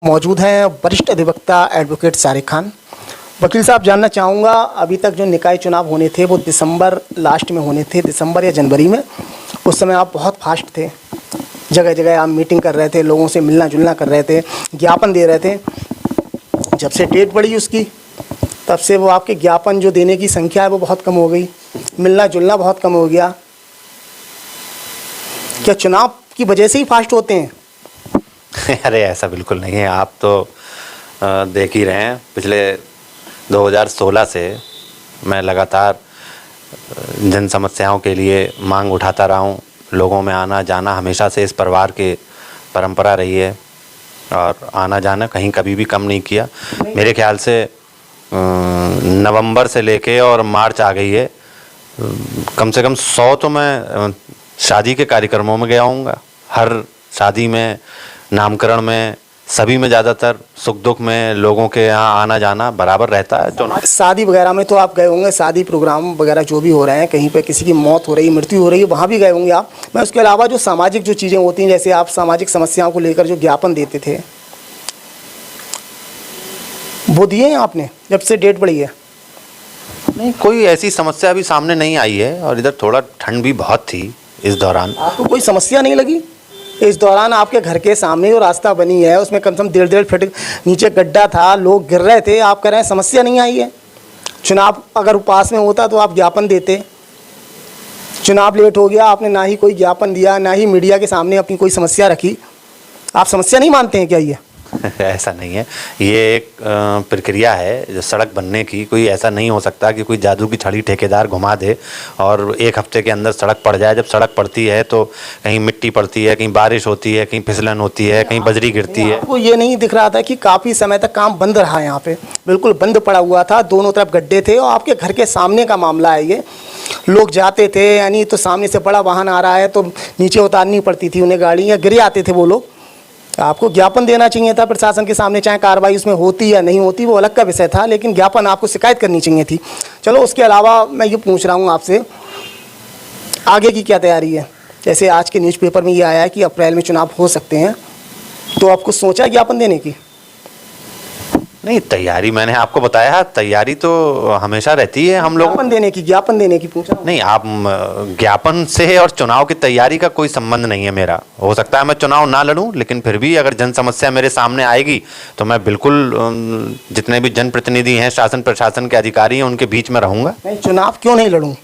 मौजूद हैं वरिष्ठ अधिवक्ता एडवोकेट सारिक खान। वकील साहब, जानना चाहूँगा, अभी तक जो निकाय चुनाव होने थे वो दिसंबर लास्ट में होने थे, दिसंबर या जनवरी में। उस समय आप बहुत फास्ट थे, जगह जगह आप मीटिंग कर रहे थे, लोगों से मिलना जुलना कर रहे थे, ज्ञापन दे रहे थे। जब से डेट बढ़ी उसकी, तब से वो आपके ज्ञापन जो देने की संख्या है वो बहुत कम हो गई, मिलना जुलना बहुत कम हो गया। क्या चुनाव की वजह से ही फास्ट होते हैं? अरे ऐसा बिल्कुल नहीं है। आप तो देख ही रहे हैं, पिछले 2016 से मैं लगातार जन समस्याओं के लिए मांग उठाता रहा हूँ। लोगों में आना जाना हमेशा से इस परिवार की परंपरा रही है और आना जाना कहीं कभी भी कम नहीं किया। मेरे ख्याल से नवंबर से लेके और मार्च आ गई है, कम से कम 100 तो मैं शादी के कार्यक्रमों में गया हूँगा। हर शादी में, नामकरण में, सभी में ज़्यादातर सुख दुख में लोगों के यहाँ आना जाना बराबर रहता है। तो शादी वगैरह में तो आप गए होंगे, शादी प्रोग्राम वगैरह जो भी हो रहे हैं, कहीं पे किसी की मौत हो रही है, मृत्यु हो रही है, वहाँ भी गए होंगे आप। मैं उसके अलावा जो सामाजिक जो चीज़ें होती हैं, जैसे आप सामाजिक समस्याओं को लेकर जो ज्ञापन देते थे, वो दिए हैं आपने जब से डेट बढ़ी है? नहीं, कोई ऐसी समस्या अभी सामने नहीं आई है और इधर थोड़ा ठंड भी बहुत थी इस दौरान। आपको कोई समस्या नहीं लगी इस दौरान? आपके घर के सामने जो रास्ता बनी है उसमें कम से कम 1.5 फीट नीचे गड्ढा था, लोग गिर रहे थे, आप कह रहे हैं समस्या नहीं आई है। चुनाव अगर पास में होता तो आप ज्ञापन देते। चुनाव लेट हो गया, आपने ना ही कोई ज्ञापन दिया, ना ही मीडिया के सामने अपनी कोई समस्या रखी। आप समस्या नहीं मानते हैं क्या ये? ऐसा नहीं है, ये एक प्रक्रिया है जो सड़क बनने की। कोई ऐसा नहीं हो सकता कि कोई जादू की छड़ी ठेकेदार घुमा दे और एक हफ्ते के अंदर सड़क पड़ जाए। जब सड़क पड़ती है तो कहीं मिट्टी पड़ती है, कहीं बारिश होती है, कहीं फिसलन होती है, कहीं बजरी गिरती है। आपको ये नहीं दिख रहा था कि काफ़ी समय तक काम बंद रहा? यहाँ पे बिल्कुल बंद पड़ा हुआ था, दोनों तरफ गड्ढे थे और आपके घर के सामने का मामला है ये। लोग जाते थे, यानी तो सामने से बड़ा वाहन आ रहा है तो नीचे उतारनी पड़ती थी उन्हें गाड़ी, या गिर आते थे वो लोग। आपको ज्ञापन देना चाहिए था प्रशासन के सामने, चाहे कार्रवाई उसमें होती या नहीं होती वो अलग का विषय था, लेकिन ज्ञापन आपको शिकायत करनी चाहिए थी। चलो, उसके अलावा मैं ये पूछ रहा हूँ आपसे, आगे की क्या तैयारी है? जैसे आज के न्यूज़पेपर में ये आया है कि अप्रैल में चुनाव हो सकते हैं, तो आपको सोचा ज्ञापन देने की? नहीं, तैयारी मैंने आपको बताया, तैयारी तो हमेशा रहती है हम लोग। ज्ञापन देने की पूछा नहीं, आप ज्ञापन से और चुनाव की तैयारी का कोई संबंध नहीं है मेरा। हो सकता है मैं चुनाव ना लड़ूं, लेकिन फिर भी अगर जन समस्या मेरे सामने आएगी तो मैं बिल्कुल जितने भी जनप्रतिनिधि हैं, शासन प्रशासन के अधिकारी हैं, उनके बीच में रहूंगा। नहीं, चुनाव क्यों नहीं लड़ूं?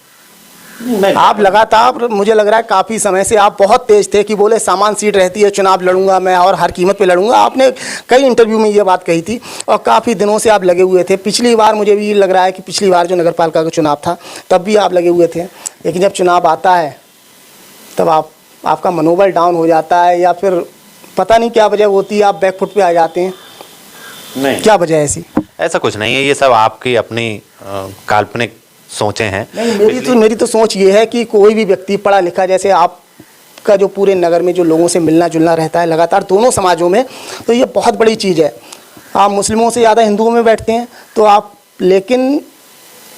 आप लगातार, मुझे लग रहा है काफ़ी समय से आप बहुत तेज थे कि बोले सामान सीट रहती है, चुनाव लड़ूंगा मैं और हर कीमत पे लड़ूंगा। आपने कई इंटरव्यू में ये बात कही थी और काफ़ी दिनों से आप लगे हुए थे। पिछली बार मुझे भी लग रहा है कि पिछली बार जो नगर पालिका का चुनाव था तब भी आप लगे हुए थे, लेकिन जब चुनाव आता है तब आपका मनोबल डाउन हो जाता है, या फिर पता नहीं क्या वजह होती है, आप बैकफुट पर आ जाते हैं? नहीं, क्या वजह है ऐसी? ऐसा कुछ नहीं है, ये सब आपकी अपनी काल्पनिक सोचें हैं। नहीं, मेरी तो सोच ये है कि कोई भी व्यक्ति पढ़ा लिखा, जैसे आपका जो पूरे नगर में जो लोगों से मिलना जुलना रहता है लगातार दोनों समाजों में, तो ये बहुत बड़ी चीज़ है। आप मुस्लिमों से ज़्यादा हिंदुओं में बैठते हैं तो आप, लेकिन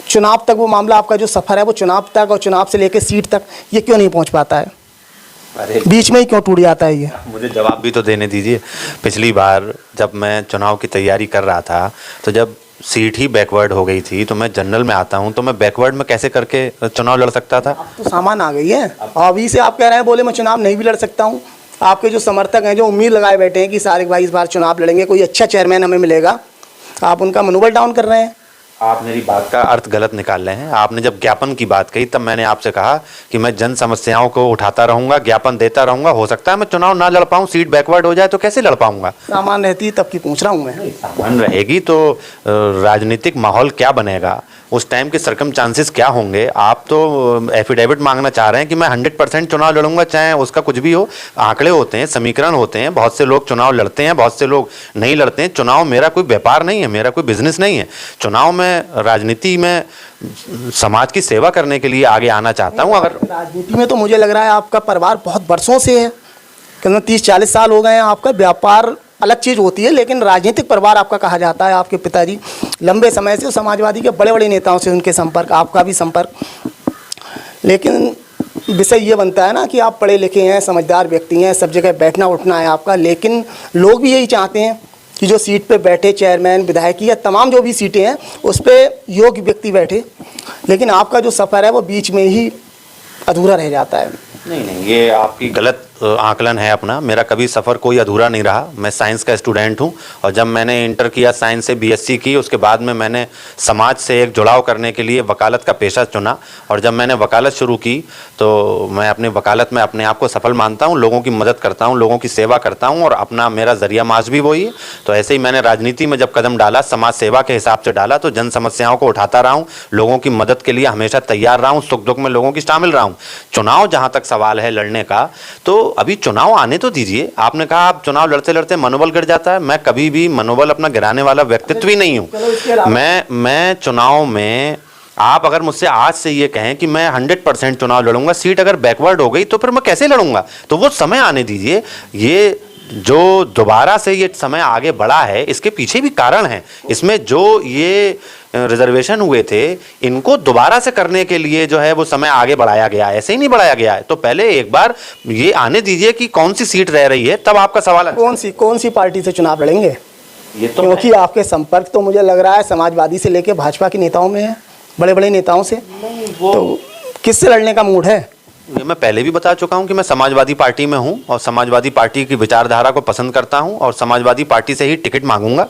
चुनाव तक वो मामला, आपका जो सफ़र है वो चुनाव तक और चुनाव से लेकर सीट तक, ये क्यों नहीं पहुँच पाता है? अरे बीच में ही क्यों टूट जाता है ये? मुझे जवाब भी तो देने दीजिए। पिछली बार जब मैं चुनाव की तैयारी कर रहा था तो जब सीट ही बैकवर्ड हो गई थी, तो मैं जनरल में आता हूं, तो मैं बैकवर्ड में कैसे करके चुनाव लड़ सकता था? अब तो सामान आ गई है, अभी से आप कह रहे हैं बोले मैं चुनाव नहीं भी लड़ सकता हूं। आपके जो समर्थक हैं, जो उम्मीद लगाए बैठे हैं कि सारिक भाई इस बार चुनाव लड़ेंगे, कोई अच्छा चेयरमैन हमें मिलेगा, आप उनका मनोबल डाउन कर रहे हैं। आप मेरी बात का अर्थ गलत निकाल रहे हैं। आपने जब ज्ञापन की बात कही तब मैंने आपसे कहा कि मैं जन समस्याओं को उठाता रहूंगा, ज्ञापन देता रहूंगा। हो सकता है मैं चुनाव ना लड़ पाऊं, सीट बैकवर्ड हो जाए, तो कैसे लड़ पाऊंगा? सामान रहती तब की पूछ रहा हूं मैं। सामान रहेगी तो राजनीतिक माहौल क्या बनेगा, उस टाइम के सर्कमस्टांसेस क्या होंगे? आप तो एफिडेविट मांगना चाह रहे हैं कि मैं 100% चुनाव लड़ूंगा, चाहे उसका कुछ भी हो। आंकड़े होते हैं, समीकरण होते हैं, बहुत से लोग चुनाव लड़ते हैं, बहुत से लोग नहीं लड़ते हैं। चुनाव मेरा कोई व्यापार नहीं है, मेरा कोई बिजनेस नहीं है। चुनाव में, राजनीति में समाज की सेवा करने के लिए आगे आना चाहता हूँ। अगर राजनीति में तो मुझे लग रहा है आपका परिवार बहुत वर्षों से है, करीब 30-40 साल हो गए हैं। आपका व्यापार अलग चीज़ होती है, लेकिन राजनीतिक परिवार आपका कहा जाता है। आपके पिताजी लंबे समय से समाजवादी के बड़े बड़े नेताओं से उनके संपर्क, आपका भी संपर्क, लेकिन विषय ये बनता है ना कि आप पढ़े लिखे हैं, समझदार व्यक्ति हैं, सब जगह बैठना उठना है आपका, लेकिन लोग भी यही चाहते हैं कि जो सीट पे बैठे चेयरमैन, विधायक या तमाम जो भी सीटें हैं उस पे योग्य व्यक्ति बैठे, लेकिन आपका जो सफ़र है वो बीच में ही अधूरा रह जाता है। नहीं, ये आपकी गलत आकलन है अपना। मेरा कभी सफ़र कोई अधूरा नहीं रहा। मैं साइंस का स्टूडेंट हूँ और जब मैंने इंटर किया, साइंस से बीएससी की, उसके बाद में मैंने समाज से एक जुड़ाव करने के लिए वकालत का पेशा चुना। और जब मैंने वकालत शुरू की तो मैं अपने वकालत में अपने आप को सफल मानता हूँ, लोगों की मदद करता हूँ, लोगों की सेवा करता हूँ और अपना मेरा जरिया माश भी वही है। तो ऐसे ही मैंने राजनीति में जब कदम डाला, समाज सेवा के हिसाब से डाला, तो जन समस्याओं को उठाता रहा हूँ, लोगों की मदद के लिए हमेशा तैयार रहा हूँ, सुख दुख में लोगों की शामिल रहा हूँ। चुनाव जहाँ तक सवाल है लड़ने का, तो अभी चुनाव आने तो दीजिए। आपने कहा आप चुनाव लड़ते लड़ते मनोबल गिर जाता है। मैं कभी भी मनोबल अपना गिराने वाला व्यक्तित्व ही नहीं हूँ। मैं चुनाव में, आप अगर मुझसे आज से ये कहें कि मैं 100% चुनाव लड़ूंगा, सीट अगर बैकवर्ड हो गई तो फिर मैं कैसे लड़ूंगा? तो वो समय आने दीजिए। ये जो दोबारा से ये समय आगे बढ़ा है, इसके पीछे भी कारण है। इसमें जो ये रिजर्वेशन हुए थे, इनको दोबारा से करने के लिए जो है वो समय आगे बढ़ाया गया है, ऐसे ही नहीं बढ़ाया गया है। तो पहले एक बार ये आने दीजिए कि कौन सी सीट रह रही है, तब आपका सवाल है। कौन सी पार्टी से चुनाव लड़ेंगे? ये तो क्योंकि आपके संपर्क तो मुझे लग रहा है समाजवादी से लेकर भाजपा के नेताओं में है, बड़े बड़े नेताओं से। तो किससे लड़ने का मूड है? ये मैं पहले भी बता चुका हूं कि मैं समाजवादी पार्टी में हूं और समाजवादी पार्टी की विचारधारा को पसंद करता हूं और समाजवादी पार्टी से ही टिकट मांगूंगा।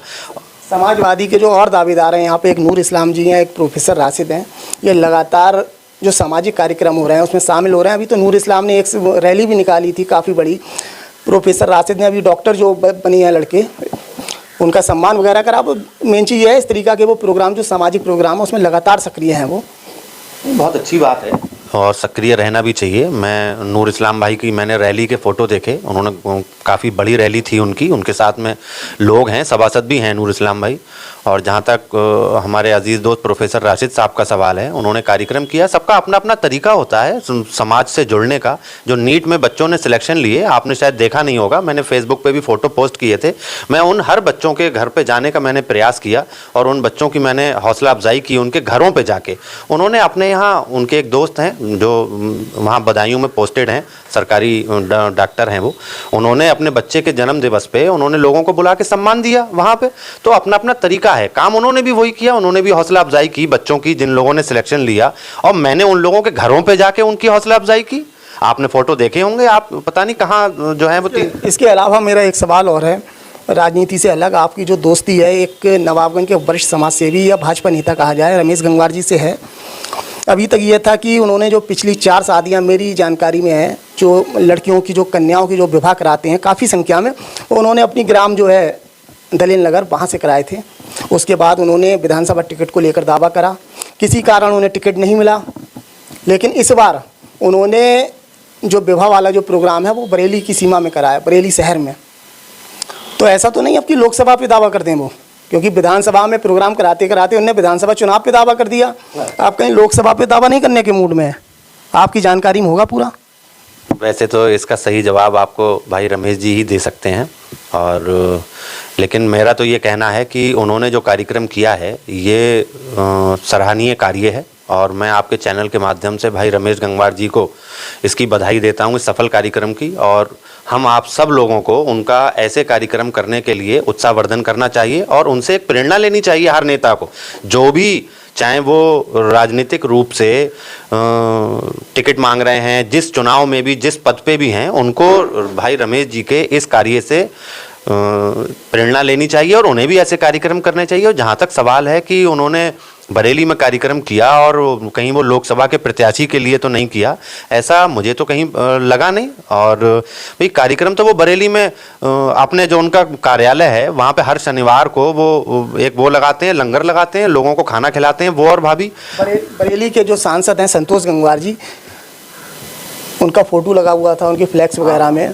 समाजवादी के जो और दावेदार हैं यहाँ पे, एक नूर इस्लाम जी हैं, एक प्रोफेसर राशिद हैं, ये लगातार जो सामाजिक कार्यक्रम हो रहे हैं उसमें शामिल हो रहे हैं। अभी तो नूर इस्लाम ने एक रैली भी निकाली थी काफ़ी बड़ी। प्रोफेसर राशिद ने अभी डॉक्टर जो बनी है लड़के, उनका सम्मान वगैरह करा। वो मेन चीज़ ये है, इस तरीका के वो प्रोग्राम जो सामाजिक प्रोग्राम है उसमें लगातार सक्रिय हैं वो। बहुत अच्छी बात है और सक्रिय रहना भी चाहिए। मैं नूर इस्लाम भाई की मैंने रैली के फ़ोटो देखे, उन्होंने काफ़ी बड़ी रैली थी उनकी, उनके साथ में लोग हैं, सभासद भी हैं नूर इस्लाम भाई। और जहाँ तक हमारे अजीज़ दोस्त प्रोफेसर राशिद साहब का सवाल है, उन्होंने कार्यक्रम किया। सबका अपना अपना तरीका होता है समाज से जुड़ने का। जो नीट में बच्चों ने सिलेक्शन लिए, आपने शायद देखा नहीं होगा, मैंने फेसबुक पे भी फ़ोटो पोस्ट किए थे। मैं उन हर बच्चों के घर पे जाने का मैंने प्रयास किया और उन बच्चों की मैंने हौसला अफजाई की उनके घरों पर जाके। उन्होंने अपने यहाँ, उनके एक दोस्त हैं जो वहाँ बदायूं में पोस्टेड हैं, सरकारी डॉक्टर हैं वो, उन्होंने अपने बच्चे के जन्म दिवस पे उन्होंने लोगों को बुला के सम्मान दिया वहाँ पे। तो अपना अपना तरीका है, काम उन्होंने भी वही किया। उन्होंने भी हौसला अफजाई की बच्चों की, जिन लोगों ने सिलेक्शन लिया, और मैंने उन लोगों के घरों पे जाके उनकी हौसला अफजाई की। आपने फ़ोटो देखे होंगे, आप पता नहीं कहाँ जो है वो। इसके अलावा मेरा एक सवाल और है, राजनीति से अलग आपकी जो दोस्ती है एक नवाबगंज के वरिष्ठ समाज सेवी या भाजपा नेता कहा जाए रमेश गंगवार जी से है। अभी तक ये था कि उन्होंने जो पिछली 4 शादियां मेरी जानकारी में है, जो लड़कियों की, जो कन्याओं की जो विवाह कराते हैं काफ़ी संख्या में, उन्होंने अपनी ग्राम जो है दलील नगर वहाँ से कराए थे। उसके बाद उन्होंने विधानसभा टिकट को लेकर दावा करा, किसी कारण उन्हें टिकट नहीं मिला। लेकिन इस बार उन्होंने जो विवाह वाला जो प्रोग्राम है वो बरेली की सीमा में कराया, बरेली शहर में। तो ऐसा तो नहीं अब कि लोकसभा पे दावा कर दें वो, क्योंकि विधानसभा में प्रोग्राम कराते कराते उन्होंने विधानसभा चुनाव पे दावा कर दिया। आप कहीं लोकसभा पे दावा नहीं करने के मूड में है? आपकी जानकारी में होगा पूरा। वैसे तो इसका सही जवाब आपको भाई रमेश जी ही दे सकते हैं, और लेकिन मेरा तो ये कहना है कि उन्होंने जो कार्यक्रम किया है ये सराहनीय कार्य है। और मैं आपके चैनल के माध्यम से भाई रमेश गंगवार जी को इसकी बधाई देता हूँ, इस सफल कार्यक्रम की। और हम आप सब लोगों को उनका ऐसे कार्यक्रम करने के लिए उत्साहवर्धन करना चाहिए और उनसे एक प्रेरणा लेनी चाहिए। हर नेता को, जो भी, चाहे वो राजनीतिक रूप से टिकट मांग रहे हैं, जिस चुनाव में भी, जिस पद पे भी हैं, उनको भाई रमेश जी के इस कार्य से प्रेरणा लेनी चाहिए और उन्हें भी ऐसे कार्यक्रम करने चाहिए। और जहाँ तक सवाल है कि उन्होंने बरेली में कार्यक्रम किया और कहीं वो लोकसभा के प्रत्याशी के लिए तो नहीं किया, ऐसा मुझे तो कहीं लगा नहीं। और भाई कार्यक्रम तो वो बरेली में अपने जो उनका कार्यालय है वहाँ पे हर शनिवार को वो एक वो लगाते हैं, लंगर लगाते हैं, लोगों को खाना खिलाते हैं, वो और भाभी। बरेली के जो सांसद हैं संतोष गंगवार जी, उनका फोटो लगा हुआ था उनके फ्लैक्स वगैरह में।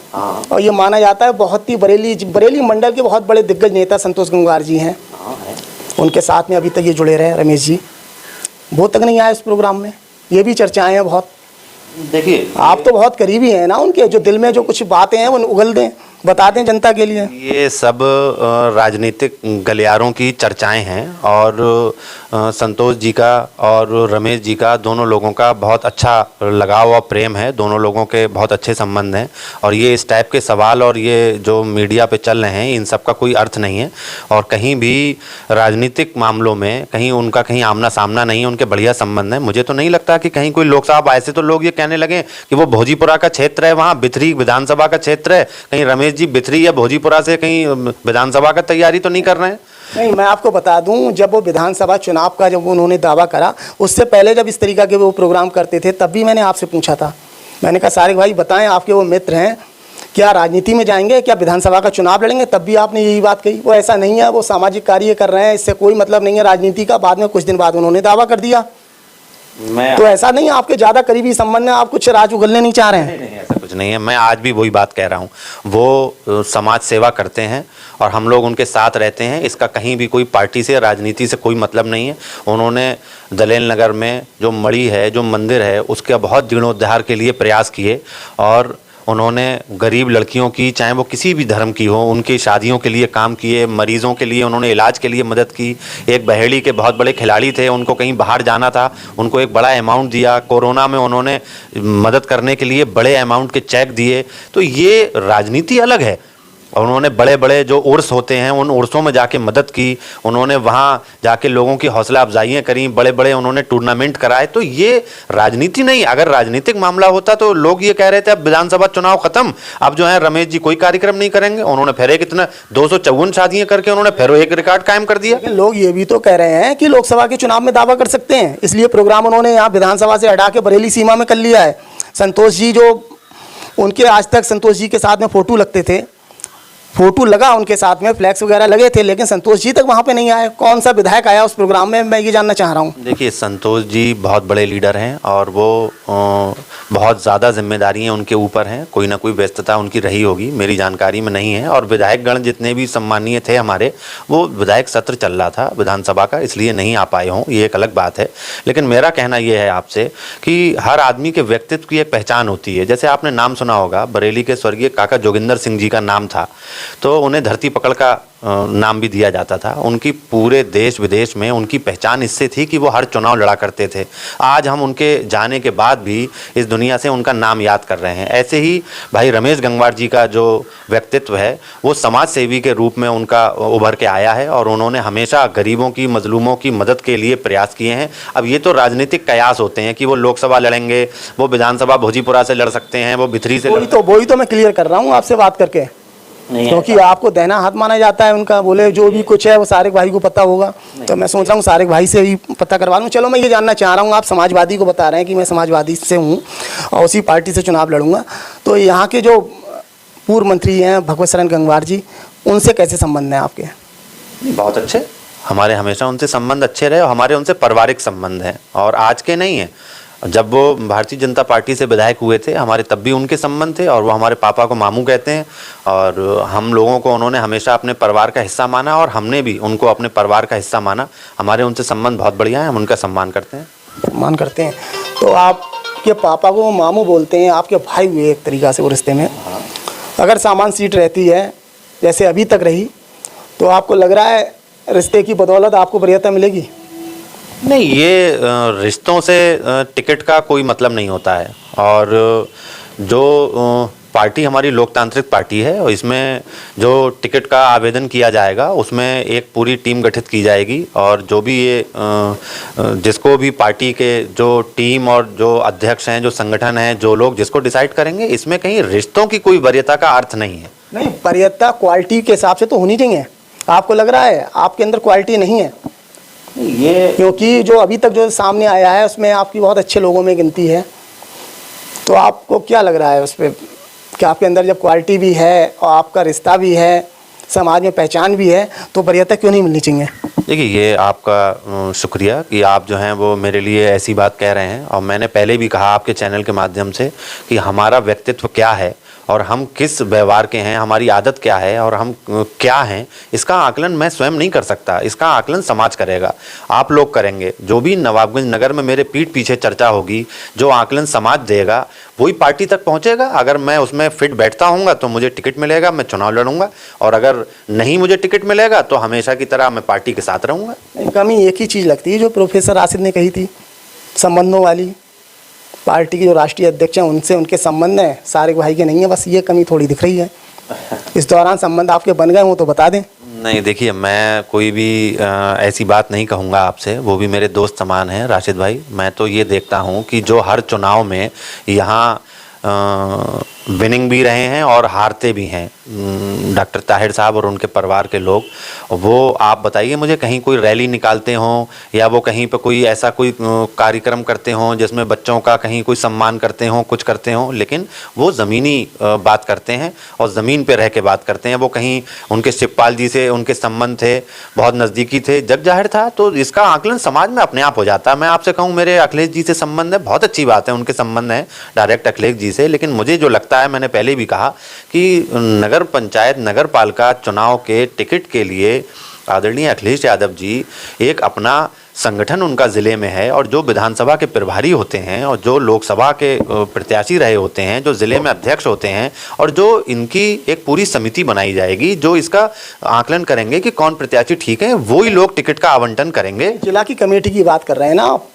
और ये माना जाता है बहुत ही बरेली मंडल के बहुत बड़े दिग्गज नेता संतोष गंगवार जी हैं। उनके साथ में अभी तक ये जुड़े रहे रमेश जी, वो तक नहीं आए इस प्रोग्राम में। ये भी चर्चाएं हैं बहुत। देखिए, आप तो बहुत करीबी हैं ना उनके, जो दिल में जो कुछ बातें हैं वो उगल दें। बता दें जनता के लिए। ये सब राजनीतिक गलियारों की चर्चाएं हैं और संतोष जी का और रमेश जी का दोनों लोगों का बहुत अच्छा लगाव और प्रेम है, दोनों लोगों के बहुत अच्छे संबंध हैं और ये इस टाइप के सवाल और ये जो मीडिया पे चल रहे हैं इन सब का कोई अर्थ नहीं है और कहीं भी राजनीतिक मामलों में कहीं उनका कहीं आमना सामना नहीं है, उनके बढ़िया संबंध हैं। मुझे तो नहीं लगता कि कहीं कोई लोकसभा, ऐसे तो लोग ये कहने लगे कि वो भोजीपुरा का क्षेत्र है, वहाँ बिथरी विधानसभा का क्षेत्र है, कहीं रमेश जी बिथरी या भोजीपुरा से कहीं विधानसभा का तैयारी तो नहीं कर रहे हैं? नहीं, मैं आपको बता दूं, जब वो विधानसभा चुनाव का जब उन्होंने दावा करा, उससे पहले जब इस तरीका के वो प्रोग्राम करते थे तब भी मैंने आपसे पूछा था। मैंने कहा सारिक भाई बताएं, आपके वो मित्र हैं, क्या राजनीति में जाएंगे, क्या विधानसभा का चुनाव लड़ेंगे? तब भी आपने यही बात कही। वो ऐसा नहीं है, वो सामाजिक कार्य कर रहे हैं, इससे कोई मतलब नहीं है राजनीति का। बाद में कुछ दिन बाद उन्होंने दावा कर दिया। तो ऐसा नहीं है, आपके ज़्यादा करीबी संबंध है, आप कुछ राज उगलने नहीं चाह रहे हैं? नहीं, ऐसा कुछ नहीं है। मैं आज भी वही बात कह रहा हूँ, वो समाज सेवा करते हैं और हम लोग उनके साथ रहते हैं। इसका कहीं भी कोई पार्टी से राजनीति से कोई मतलब नहीं है। उन्होंने दलेल नगर में जो मढ़ी है, जो मंदिर है, उसका बहुत जीर्णोद्धार के लिए प्रयास किए और उन्होंने गरीब लड़कियों की, चाहे वो किसी भी धर्म की हो, उनकी शादियों के लिए काम किए, मरीजों के लिए उन्होंने इलाज के लिए मदद की। एक बहेड़ी के बहुत बड़े खिलाड़ी थे, उनको कहीं बाहर जाना था, उनको एक बड़ा अमाउंट दिया। कोरोना में उन्होंने मदद करने के लिए बड़े अमाउंट के चेक दिए। तो ये राजनीति अलग है। और उन्होंने बड़े बड़े जो उर्स होते हैं उन उर्सों में जाके मदद की, उन्होंने वहाँ जाके लोगों की हौसला अफजाइयाँ करी, बड़े बड़े उन्होंने टूर्नामेंट कराए। तो ये राजनीति नहीं। अगर राजनीतिक मामला होता तो लोग ये कह रहे थे अब विधानसभा चुनाव खत्म, अब जो है रमेश जी कोई कार्यक्रम नहीं करेंगे। उन्होंने फिर एक इतना 254 शादियाँ करके उन्होंने फिर एक रिकॉर्ड कायम कर दिया। लेकिन लोग ये भी तो कह रहे हैं कि लोकसभा के चुनाव में दावा कर सकते हैं, इसलिए प्रोग्राम उन्होंने यहाँ विधानसभा से हटा के बरेली सीमा में कर लिया है। संतोष जी जो उनके आज तक संतोष जी के साथ में फोटो लगते थे, फोटो लगा उनके साथ में, फ्लैक्स वगैरह लगे थे, लेकिन संतोष जी तक वहाँ पे नहीं आए। कौन सा विधायक आया उस प्रोग्राम में, मैं ये जानना चाह रहा हूँ। देखिए, संतोष जी बहुत बड़े लीडर हैं और वो बहुत ज़्यादा जिम्मेदारियाँ उनके ऊपर हैं। कोई ना कोई व्यस्तता उनकी रही होगी, मेरी जानकारी में नहीं है। और विधायक गण जितने भी सम्मानीय थे हमारे, वो विधायक सत्र चल रहा था विधानसभा का, इसलिए नहीं आ पाए हों, ये एक अलग बात है। लेकिन मेरा कहना ये है आपसे कि हर आदमी के व्यक्तित्व की एक पहचान होती है। जैसे आपने नाम सुना होगा, बरेली के स्वर्गीय काका जोगिंदर सिंह जी का नाम था, तो उन्हें धरती पकड़ का नाम भी दिया जाता था। उनकी पूरे देश विदेश में उनकी पहचान इससे थी कि वो हर चुनाव लड़ा करते थे। आज हम उनके जाने के बाद भी इस दुनिया से उनका नाम याद कर रहे हैं। ऐसे ही भाई रमेश गंगवार जी का जो व्यक्तित्व है, वो समाज सेवी के रूप में उनका उभर के आया है और उन्होंने हमेशा गरीबों की, मजलूमों की मदद के लिए प्रयास किए हैं। अब ये तो राजनीतिक कयास होते हैं कि वो लोकसभा लड़ेंगे, वो विधानसभा भोजीपुरा से लड़ सकते हैं, वो बिथरी से वही तो मैं क्लियर कर रहा हूँ आपसे बात करके, क्योंकि आपको देना हाथ माना जाता है उनका। बोले जो भी कुछ है वो सारिक भाई को पता होगा, तो मैं सोच रहा हूँ सारिक भाई से ही पता करवा लूँ। चलो, मैं ये जानना चाह रहा हूँ, आप समाजवादी को बता रहे हैं कि मैं समाजवादी से हूँ और उसी पार्टी से चुनाव लड़ूंगा, तो यहाँ के जो पूर्व मंत्री हैं भगवत शरण गंगवार जी, उनसे कैसे संबंध हैं आपके? बहुत अच्छे, हमारे हमेशा उनसे संबंध अच्छे रहे और हमारे उनसे पारिवारिक संबंध हैं और आज के नहीं हैं। जब वो भारतीय जनता पार्टी से विधायक हुए थे, हमारे तब भी उनके संबंध थे और वो हमारे पापा को मामू कहते हैं और हम लोगों को उन्होंने हमेशा अपने परिवार का हिस्सा माना और हमने भी उनको अपने परिवार का हिस्सा माना। हमारे उनसे संबंध बहुत बढ़िया है, हम उनका सम्मान करते हैं। सम्मान करते हैं। तो आपके पापा को मामू बोलते हैं, आपके भाई हुए एक तरीक़ा से वो रिश्ते में। अगर सामान सीट रहती है जैसे अभी तक रही, तो आपको लग रहा है रिश्ते की बदौलत आपको वरीयता मिलेगी? नहीं, ये रिश्तों से टिकट का कोई मतलब नहीं होता है। और जो पार्टी हमारी लोकतांत्रिक पार्टी है और इसमें जो टिकट का आवेदन किया जाएगा उसमें एक पूरी टीम गठित की जाएगी और जो भी ये जिसको भी पार्टी के जो टीम और जो अध्यक्ष हैं, जो संगठन हैं, जो लोग जिसको डिसाइड करेंगे, इसमें कहीं रिश्तों की कोई वरीयता का अर्थ नहीं है। नहीं, वरीयता क्वालिटी के हिसाब से तो होनी चाहिए। आपको लग रहा है आपके अंदर क्वालिटी नहीं है? ये क्योंकि जो अभी तक जो सामने आया है उसमें आपकी बहुत अच्छे लोगों में गिनती है, तो आपको क्या लग रहा है उस पर कि आपके अंदर जब क्वालिटी भी है और आपका रिश्ता भी है, समाज में पहचान भी है, तो वरीयता क्यों नहीं मिलनी चाहिए? देखिए, ये आपका शुक्रिया कि आप जो हैं वो मेरे लिए ऐसी बात कह रहे हैं। और मैंने पहले भी कहा आपके चैनल के माध्यम से कि हमारा व्यक्तित्व क्या है और हम किस व्यवहार के हैं, हमारी आदत क्या है और हम क्या हैं, इसका आकलन मैं स्वयं नहीं कर सकता। इसका आकलन समाज करेगा, आप लोग करेंगे। जो भी नवाबगंज नगर में मेरे पीठ पीछे चर्चा होगी, जो आकलन समाज देगा वही पार्टी तक पहुंचेगा। अगर मैं उसमें फिट बैठता हूँगा तो मुझे टिकट मिलेगा, मैं चुनाव लड़ूंगा, और अगर नहीं मुझे टिकट मिलेगा तो हमेशा की तरह मैं पार्टी के साथ रहूँगा। कमी एक ही चीज़ लगती है जो प्रोफेसर राशिद ने कही थी, संबंधों वाली। पार्टी के जो राष्ट्रीय अध्यक्ष हैं उनसे उनके संबंध हैं, सारिक भाई के नहीं है, बस ये कमी थोड़ी दिख रही है। इस दौरान संबंध आपके बन गए हों तो बता दें। नहीं, देखिए, मैं कोई भी ऐसी बात नहीं कहूँगा आपसे, वो भी मेरे दोस्त समान हैं राशिद भाई। मैं तो ये देखता हूँ कि जो हर चुनाव में यहाँ विनिंग भी रहे हैं और हारते भी हैं डॉक्टर ताहिर साहब और उनके परिवार के लोग, वो आप बताइए मुझे, कहीं कोई रैली निकालते हों या वो कहीं पे कोई ऐसा कोई कार्यक्रम करते हों जिसमें बच्चों का कहीं कोई सम्मान करते हों, कुछ करते हों, लेकिन वो ज़मीनी बात करते हैं और ज़मीन पे रह के बात करते हैं। वो कहीं उनके शिवपाल जी से उनके संबंध थे, बहुत नज़दीकी थे, जग जाहिर था, तो इसका आकलन समाज में अपने आप हो जाता है। मैं आपसे कहूँ, मेरे अखिलेश जी से संबंध है, बहुत अच्छी बात है, उनके संबंध है डायरेक्ट अखिलेश जी से, लेकिन मुझे जो लगता है, मैंने पहले भी कहा कि नगर पंचायत नगर पालिका चुनाव के टिकट के लिए आदरणीय अखिलेश यादव जी एक अपना संगठन उनका ज़िले में है, और जो विधानसभा के प्रभारी होते हैं और जो लोकसभा के प्रत्याशी रहे होते हैं, जो ज़िले में अध्यक्ष होते हैं, और जो इनकी एक पूरी समिति बनाई जाएगी जो इसका आकलन करेंगे कि कौन प्रत्याशी ठीक है, वो ही लोग टिकट का आवंटन करेंगे। जिला की कमेटी की बात कर रहे हैं ना आप,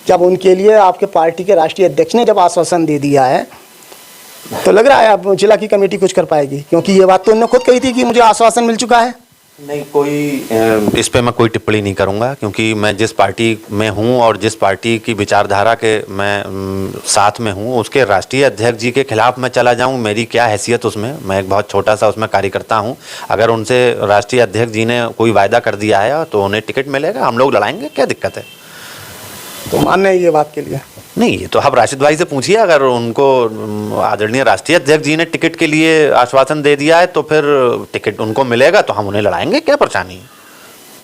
जब उनके लिए आपके पार्टी के राष्ट्रीय अध्यक्ष ने जब आश्वासन दे दिया है तो लग रहा है अब जिला की कमेटी कुछ कर पाएगी, क्योंकि ये बात तो उन्होंने खुद कही थी कि मुझे आश्वासन मिल चुका है। नहीं, कोई इस पे मैं कोई टिप्पणी नहीं करूंगा, क्योंकि मैं जिस पार्टी में हूं और जिस पार्टी की विचारधारा के मैं साथ में हूं, उसके राष्ट्रीय अध्यक्ष जी के खिलाफ मैं चला जाऊं, मेरी क्या हैसियत उसमें। मैं एक बहुत छोटा सा उसमें कार्यकर्ता हूं। अगर उनसे राष्ट्रीय अध्यक्ष जी ने कोई वायदा कर दिया है तो उन्हें टिकट मिलेगा, हम लोग लड़ाएंगे, क्या दिक्कत है। तो मानना है ये बात के लिए नहीं, ये तो आप राशिद भाई से पूछिए, अगर उनको आदरणीय राष्ट्रीय अध्यक्ष जी ने टिकट के लिए आश्वासन दे दिया है तो फिर टिकट उनको मिलेगा तो हम उन्हें लड़ाएंगे, क्या परेशानी है।